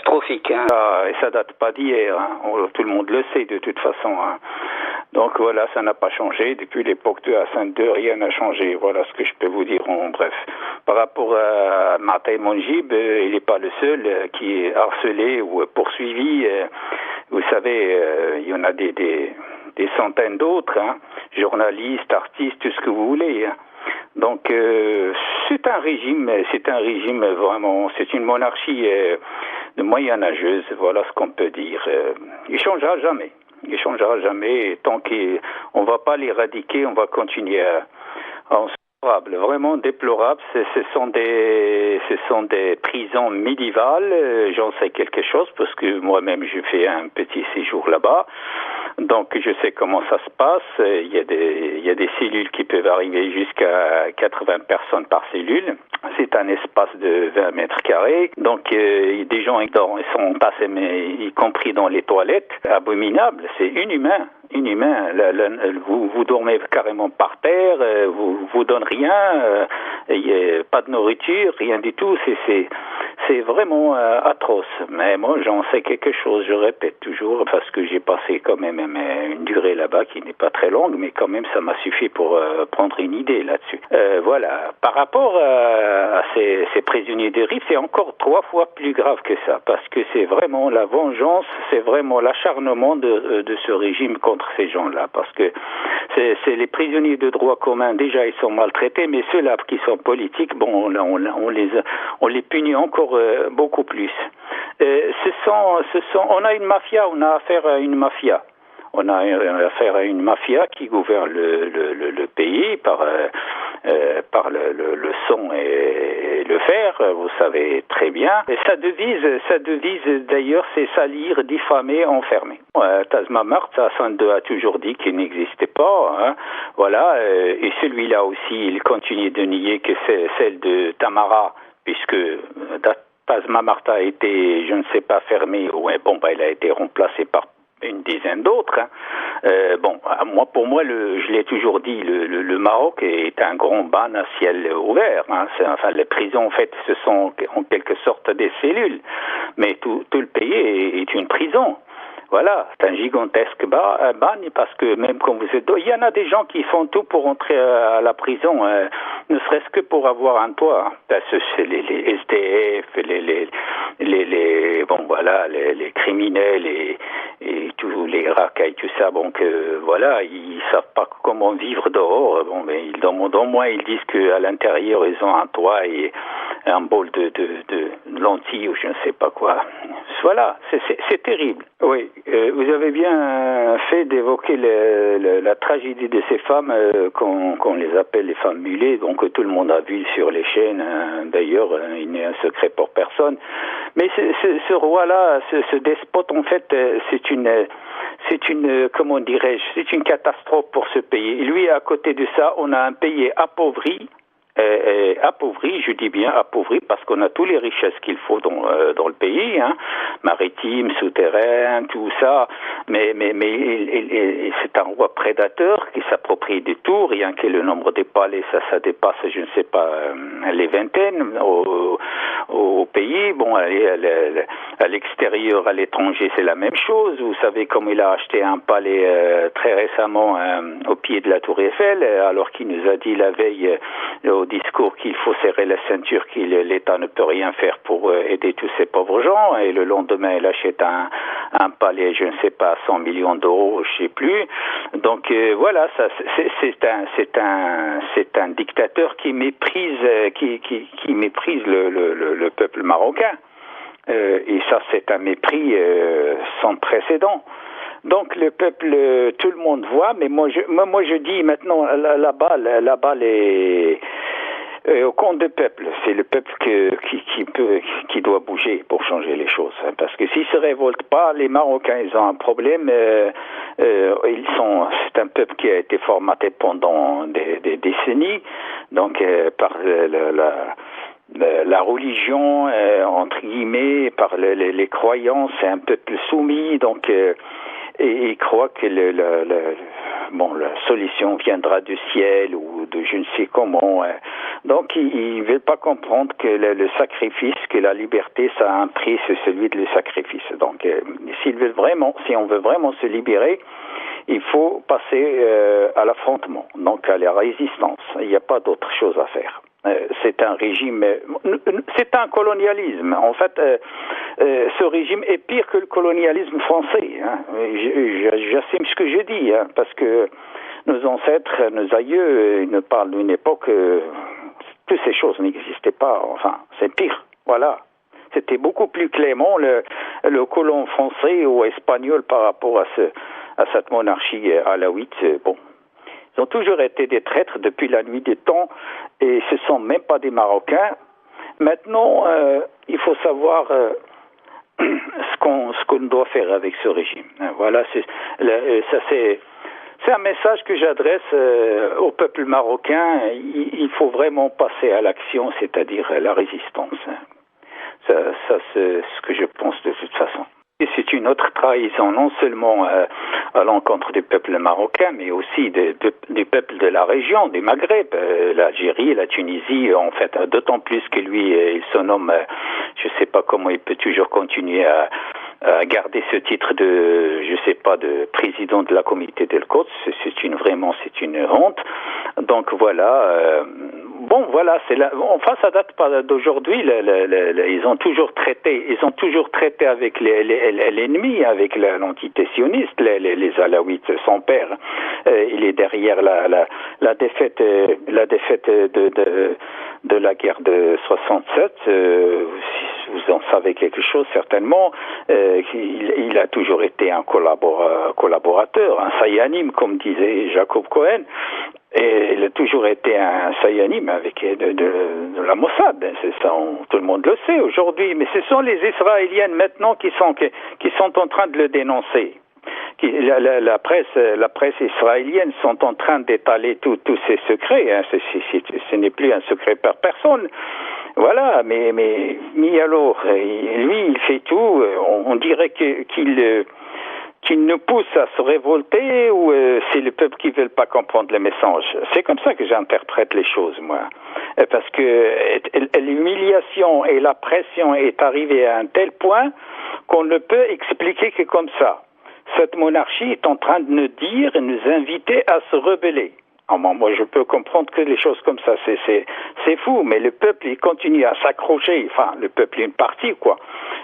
catastrophique. Hein. Et ça date pas d'hier, hein. Tout le monde le sait de toute façon. Hein. Donc voilà, ça n'a pas changé. Depuis l'époque de Hassan II, rien n'a changé. Voilà ce que je peux vous dire en bref. Par rapport à Matai Monjib, il n'est pas le seul qui est harcelé ou poursuivi. Vous savez, il y en a des centaines d'autres, hein, journalistes, artistes, tout ce que vous voulez. Hein. Donc c'est un régime vraiment, c'est une monarchie moyenâgeuse, voilà ce qu'on peut dire. Il changera jamais. Il changera jamais tant qu'on va pas l'éradiquer, on va continuer à vraiment déplorable. Ce sont des prisons médiévales. J'en sais quelque chose parce que moi-même j'ai fait un petit séjour là-bas. Donc je sais comment ça se passe. Il y a des cellules qui peuvent arriver jusqu'à 80 personnes par cellule. C'est un espace de 20 mètres carrés. Donc des gens ils sont entassés, mais y compris dans les toilettes. Abominable, c'est inhumain. Vous dormez carrément par terre, vous donne rien, pas de nourriture, rien du tout. C'est vraiment atroce. Mais moi, j'en sais quelque chose. Je répète toujours parce que j'ai passé quand même une durée là-bas qui n'est pas très longue, mais quand même ça m'a suffi pour prendre une idée là-dessus. Voilà. Par rapport à ces prisonniers de Rif, c'est encore 3 fois plus grave que ça, parce que c'est vraiment la vengeance, c'est vraiment l'acharnement de ce régime contre ces gens-là, parce que c'est les prisonniers de droit commun. Déjà, ils sont maltraités, mais ceux-là qui sont politiques, bon, on les punit encore beaucoup plus. On a une mafia, on a affaire à une mafia. On a affaire à une mafia qui gouverne le pays par le son et le fer, vous savez très bien. Et sa devise d'ailleurs, c'est salir, diffamer, enfermer. Tazmamart, Hassan II a toujours dit qu'il n'existait pas. Hein. Voilà, et celui-là aussi, il continue de nier que c'est celle de Tamara, puisque Tazmamart a été, je ne sais pas, fermé. Il a été remplacé par une dizaine d'autres. Hein. Pour moi, je l'ai toujours dit, le Maroc est un grand ban à ciel ouvert. Hein. Les prisons, en fait, ce sont en quelque sorte des cellules, mais tout le pays est une prison. Voilà, c'est un gigantesque bagne parce que même quand vous êtes... Il y en a des gens qui font tout pour entrer à la prison, ne serait-ce que pour avoir un toit. C'est les SDF, les criminels et tous les racailles, tout ça. Donc ils savent pas comment vivre dehors. Mais ils demandent au moins, ils disent qu'à l'intérieur ils ont un toit et un bol de lentilles ou je ne sais pas quoi. Voilà, c'est terrible. Oui, vous avez bien fait d'évoquer la tragédie de ces femmes qu'on les appelle les femmes mulets, donc tout le monde a vu sur les chaînes. D'ailleurs, il n'est un secret pour personne. Mais ce roi-là, ce despote, en fait, c'est une comment dirais-je, c'est une catastrophe pour ce pays. Et lui, à côté de ça, on a un pays appauvri. Appauvri, je dis bien appauvri, parce qu'on a toutes les richesses qu'il faut dans le pays, hein, maritime, souterrain, tout ça, mais c'est un roi prédateur qui s'approprie de tout, rien que le nombre des palais, ça dépasse, je ne sais pas, les vingtaines au pays. Bon, à l'extérieur, à l'étranger, c'est la même chose. Vous savez comme il a acheté un palais très récemment au pied de la Tour Eiffel, alors qu'il nous a dit la veille au discours qu'il faut serrer la ceinture, l'État ne peut rien faire pour aider tous ces pauvres gens, et le lendemain il achète un palais, je ne sais pas, 100 millions d'euros, je sais plus. Donc voilà, ça c'est un dictateur qui méprise le peuple marocain. Et ça c'est un mépris sans précédent. Donc le peuple, tout le monde voit, mais moi je dis maintenant là-bas au compte du peuple, c'est le peuple qui doit bouger pour changer les choses. Hein, parce que s'ils se révoltent pas, les Marocains ils ont un problème. C'est un peuple qui a été formaté pendant des décennies, donc par la religion, entre guillemets, par les croyances, c'est un peuple soumis, donc et ils croient que la solution viendra du ciel ou de je ne sais comment. Donc, ils ne veulent pas comprendre que le sacrifice, que la liberté, ça a un prix, c'est celui de le sacrifice. Donc, si on veut vraiment se libérer, il faut passer à l'affrontement, donc à la résistance. Il n'y a pas d'autre chose à faire. C'est un régime, c'est un colonialisme. En fait, ce régime est pire que le colonialisme français. Hein. J'assume ce que je dis, hein, parce que nos ancêtres, nos aïeux, ils nous parlent d'une époque toutes ces choses n'existaient pas. Enfin, c'est pire. Voilà. C'était beaucoup plus clément le colon français ou espagnol par rapport à cette monarchie alaouite. Bon. Ils ont toujours été des traîtres depuis la nuit des temps et ce ne sont même pas des Marocains. Maintenant, il faut savoir ce qu'on doit faire avec ce régime. Voilà, c'est un message que j'adresse au peuple marocain. Il faut vraiment passer à l'action, c'est-à-dire la résistance. Ça c'est ce que je pense de toute façon. Et c'est une autre trahison, non seulement à l'encontre du peuple marocain, mais aussi du peuple de la région, du Maghreb, l'Algérie, la Tunisie, en fait, d'autant plus que lui, il se nomme, je ne sais pas comment il peut toujours continuer à garder ce titre de président de la communauté d'El-Quds. C'est une honte. Donc voilà, enfin ça date pas d'aujourd'hui. Ils ont toujours traité avec l'ennemi, avec l'entité sioniste, les Alaouites. Son père, il est derrière la défaite de la guerre de 67. Vous en savez quelque chose certainement. Il a toujours été un collaborateur, un sayanim, comme disait Jacob Cohen. Et il a toujours été un sayanim avec de la Mossad. C'est ça, tout le monde le sait aujourd'hui. Mais ce sont les Israéliennes maintenant qui sont en train de le dénoncer. La presse israélienne sont en train d'étaler tous ces secrets. Hein. Ce n'est plus un secret par personne. Voilà, mais alors, lui, il fait tout. On dirait qu'il nous pousse à se révolter ou c'est le peuple qui ne veut pas comprendre le message. C'est comme ça que j'interprète les choses, moi. Parce que l'humiliation et la pression est arrivée à un tel point qu'on ne peut expliquer que comme ça. Cette monarchie est en train de nous dire et nous inviter à se rebeller. Moi, je peux comprendre que les choses comme ça, c'est fou, mais le peuple, il continue à s'accrocher. Enfin, le peuple, une partie, quoi.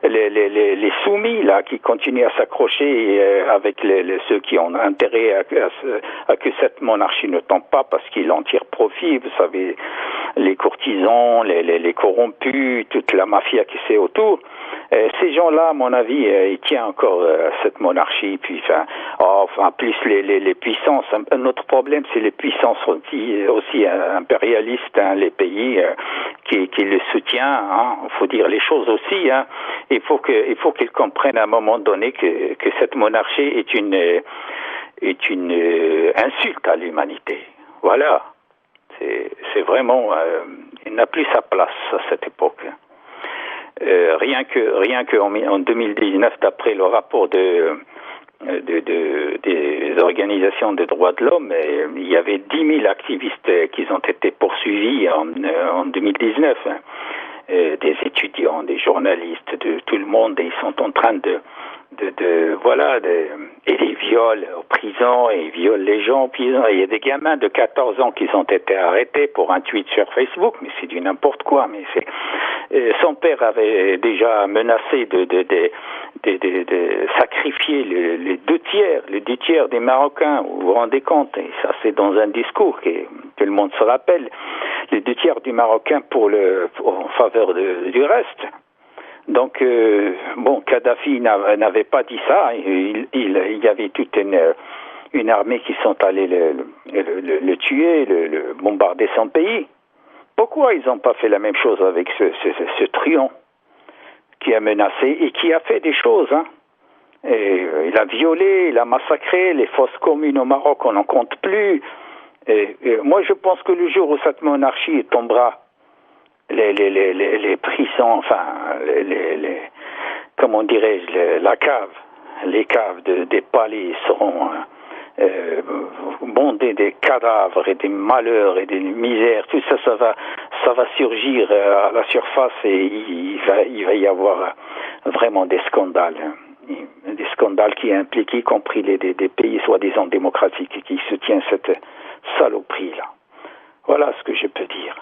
Les soumis, là, qui continuent à s'accrocher avec ceux qui ont intérêt à que cette monarchie ne tombe pas parce qu'ils en tirent profit. Vous savez, les courtisans, les corrompus, toute la mafia qui c'est autour. Ces gens-là, à mon avis, ils tiennent encore cette monarchie. Puis, plus les puissances. Un autre problème, c'est les puissances aussi impérialistes, hein, les pays qui le soutiennent. Hein. Il faut dire les choses aussi. Hein. Il faut qu'ils comprennent à un moment donné que cette monarchie est une insulte à l'humanité. Voilà. C'est vraiment, il n'a plus sa place à cette époque. Rien que en 2019, d'après le rapport des organisations des droits de l'homme, il y avait 10 000 activistes qui ont été poursuivis en 2019. Hein. Des étudiants, des journalistes, de tout le monde, et ils sont en train et les violent en prison, et ils violent les gens en prison. Il y a des gamins de 14 ans qui ont été arrêtés pour un tweet sur Facebook, mais c'est du n'importe quoi. Mais son père avait déjà menacé de sacrifier les deux tiers des Marocains. Vous vous rendez compte? Et ça, c'est dans un discours que tout le monde se rappelle. Les 2 tiers du Marocain en faveur du reste. Donc, Kadhafi n'avait pas dit ça. Il y avait toute une armée qui sont allés le tuer, le bombarder son pays. Pourquoi ils n'ont pas fait la même chose avec ce truand qui a menacé et qui a fait des choses, hein? Et il a violé, il a massacré les fosses communes au Maroc, on n'en compte plus. Et moi, je pense que le jour où cette monarchie tombera, les prisons, enfin, comment dirais-je, les caves palais seront bondés des cadavres et des malheurs et des misères. Tout ça, ça va surgir à la surface et il va y avoir vraiment des scandales. Des scandales qui impliquent y compris des pays soi-disant démocratiques qui soutiennent cette saloperie-là. Voilà ce que je peux dire.